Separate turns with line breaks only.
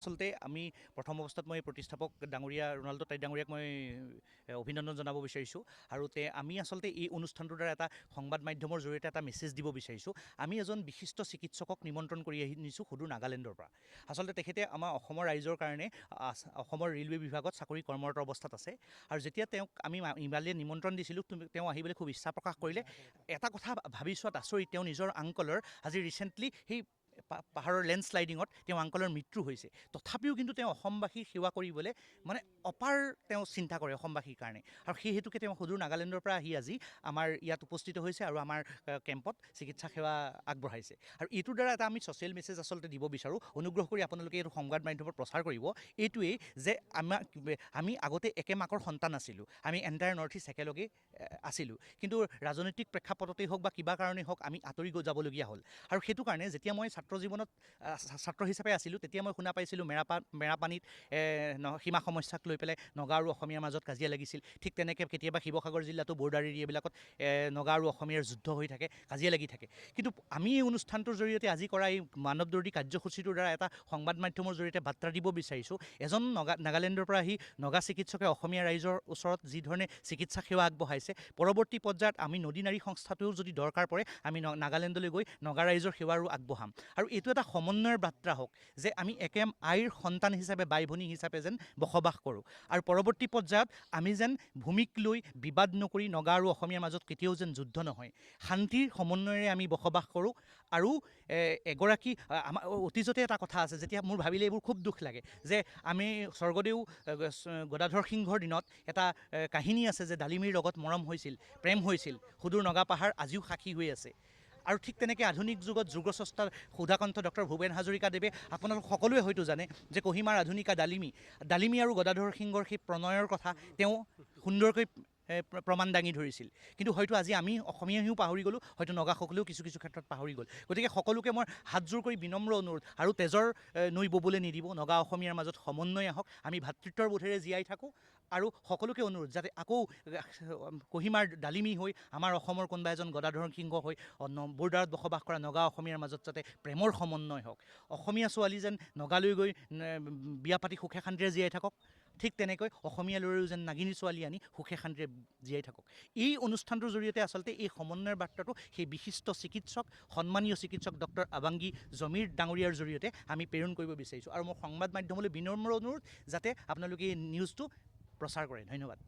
আচলতে আমি প্ৰথম অৱস্থাত মই প্ৰতিষ্ঠাপক ডাঙৰীয়া ৰোনাল্ডো টাই ডাঙৰীয়াক মই অভিনন্দন জনাব বিচাৰিছোঁ আৰু আমি আচলতে এই অনুষ্ঠানটোৰ দ্বাৰা এটা সংবাদ মাধ্যমৰ জৰিয়তে এটা মেছেজ দিব বিচাৰিছোঁ। আমি এজন বিশিষ্ট চিকিৎসকক নিমন্ত্ৰণ কৰি নিছোঁ সুদূৰ নাগালেণ্ডৰ পৰা। আচলতে তেখেতে আমাৰ অসমৰ ৰাইজৰ কাৰণে অসমৰ ৰেলৱে বিভাগত চাকৰি কৰ্মৰত অৱস্থাত আছে আৰু যেতিয়া তেওঁক আমি ইমানলৈ নিমন্ত্ৰণ দিছিলোঁ তেওঁ আহিবলৈ খুব ইচ্ছা প্ৰকাশ কৰিলে। এটা কথা ভাবি চোৱাত আচৰিত, তেওঁ নিজৰ আংকলৰ আজি ৰিচেণ্টলি সেই পাহাৰৰ লেণ্ডশ্লাইডিঙত তেওঁ আংকলৰ মৃত্যু হৈছে, তথাপিও কিন্তু তেওঁ অসমবাসীৰ সেৱা কৰিবলৈ মানে অপাৰ তেওঁ চিন্তা কৰে অসমবাসীৰ কাৰণে, আৰু সেই হেতুকে তেওঁ সুদূৰ নাগালেণ্ডৰ পৰা আহি আজি আমাৰ ইয়াত উপস্থিত হৈছে আৰু আমাৰ কেম্পত চিকিৎসা সেৱা আগবঢ়াইছে। আৰু এইটোৰ দ্বাৰা এটা আমি ছ'চিয়েল মেছেজ আচলতে দিব বিচাৰোঁ। অনুগ্ৰহ কৰি আপোনালোকে এইটো সংবাদ মাধ্যমত প্ৰচাৰ কৰিব। এইটোৱেই যে আমি আগতে একে মাকৰ সন্তান আছিলোঁ, আমি এণ্টায়াৰ নৰ্থ ইষ্ট একেলগে আছিলোঁ, কিন্তু ৰাজনৈতিক প্ৰেক্ষাপটতেই হওক বা কিবা কাৰণেই হওক আমি আঁতৰি যাবলগীয়া হ'ল। আৰু সেইটো কাৰণে যেতিয়া মই ছাত্ৰ জীৱনত ছাত্ৰ হিচাপে আছিলোঁ তেতিয়া মই শুনা পাইছিলোঁ মেৰাপানীত সীমা সমস্যাক লৈ পেলাই নগা আৰু অসমীয়াৰ মাজত কাজিয়া লাগিছিল। ঠিক তেনেকৈ কেতিয়াবা শিৱসাগৰ জিলাতো বৰ্ডাৰ এৰিয়াবিলাকত নগা আৰু অসমীয়াৰ যুদ্ধ হৈ থাকে, কাজিয়া লাগি থাকে। কিন্তু আমি এই অনুষ্ঠানটোৰ জৰিয়তে আজি কৰা এই মানৱদৰ্দী কাৰ্যসূচীটোৰ দ্বাৰা এটা সংবাদ মাধ্যমৰ জৰিয়তে বাৰ্তা দিব বিচাৰিছোঁ। এজন নাগালেণ্ডৰ পৰা আহি নগা চিকিৎসকে অসমীয়া ৰাইজৰ ওচৰত যি ধৰণে চিকিৎসা সেৱা আগবঢ়াইছে, পৰৱৰ্তী পৰ্যায়ত আমি নদী নাৰী সংস্থাটোও যদি দৰকাৰ পৰে আমি নাগালেণ্ডলৈ গৈ নগা ৰাইজৰ সেৱাৰো আগবঢ়াম। আৰু এইটো এটা সমন্বয়ৰ বাৰ্তা হওক যে আমি একে আইৰ সন্তান হিচাপে, বাই ভনী হিচাপে যেন বসবাস কৰোঁ, আৰু পৰৱৰ্তী পৰ্যায়ত আমি যেন ভূমিক লৈ বিবাদ নকৰি নগা আৰু অসমীয়াৰ মাজত কেতিয়াও যেন যুদ্ধ নহয়, শান্তিৰ সমন্বয়েৰে আমি বসবাস কৰোঁ। আৰু এগৰাকী আমাৰ অতীজতে এটা কথা আছে, যেতিয়া মোৰ ভাবিলে এইবোৰ খুব দুখ লাগে যে আমি স্বৰ্গদেউ গদাধৰ সিংহৰ দিনত এটা কাহিনী আছে যে ডালিমীৰ লগত মৰম হৈছিল, প্ৰেম হৈছিল, সুদূৰ নগা পাহাৰ আজিও সাক্ষী হৈ আছে। আৰু ঠিক তেনেকৈ আধুনিক যুগত যুগস্ৰষ্টা সুধাকণ্ঠ ডক্টৰ ভূপেন হাজৰিকাদেৱে, আপোনালোক সকলোৱে হয়তো জানে যে কহিমাৰ আধুনিকা ডালিমী আৰু গদাধৰ সিংহৰ সেই প্ৰণয়ৰ কথা তেওঁ সুন্দৰকৈ প্ৰমাণ দাঙি ধৰিছিল। কিন্তু হয়তো আজি আমি অসমীয়াও পাহৰি গ'লোঁ, হয়তো নগাসকলেও কিছু কিছু ক্ষেত্ৰত পাহৰি গ'ল। গতিকে সকলোকে মই হাতযোৰ কৰি বিনম্ৰ অনুৰোধ, আৰু তেজৰ নৈ ববলৈ নিদিব, নগা অসমীয়াৰ মাজত সমন্বয় আহক, আমি ভাতৃত্বৰ বোধেৰে জীয়াই থাকোঁ। আৰু সকলোকে অনুৰোধ যাতে আকৌ কহিমাৰ ডালিমী হৈ আমাৰ অসমৰ কোনোবা এজন গদাধৰ সিংহ হৈ বৰ্ডাৰত বসবাস কৰা নগা অসমীয়াৰ মাজত যাতে প্ৰেমৰ সমন্বয় হওক, অসমীয়া ছোৱালী যেন নগালৈ গৈ বিয়া পাতি সুখে শান্তিৰে জীয়াই থাকক, ঠিক তেনেকৈ অসমীয়া ল'ৰায়ো যেন নাগিনী ছোৱালী আনি সুখে শান্তিৰে জীয়াই থাকক। এই অনুষ্ঠানটোৰ জৰিয়তে আচলতে এই সমন্বয়ৰ বাৰ্তাটো সেই বিশিষ্ট চিকিৎসক, সন্মানীয় চিকিৎসক ডক্টৰ আবাংগী জমিৰ ডাঙৰীয়াৰ জৰিয়তে আমি প্ৰেৰণ কৰিব বিচাৰিছোঁ। আৰু মোৰ সংবাদ মাধ্যমলৈ বিনম্ৰ অনুৰোধ যাতে আপোনালোকে এই নিউজটো প্ৰচাৰ কৰে। ধন্যবাদ।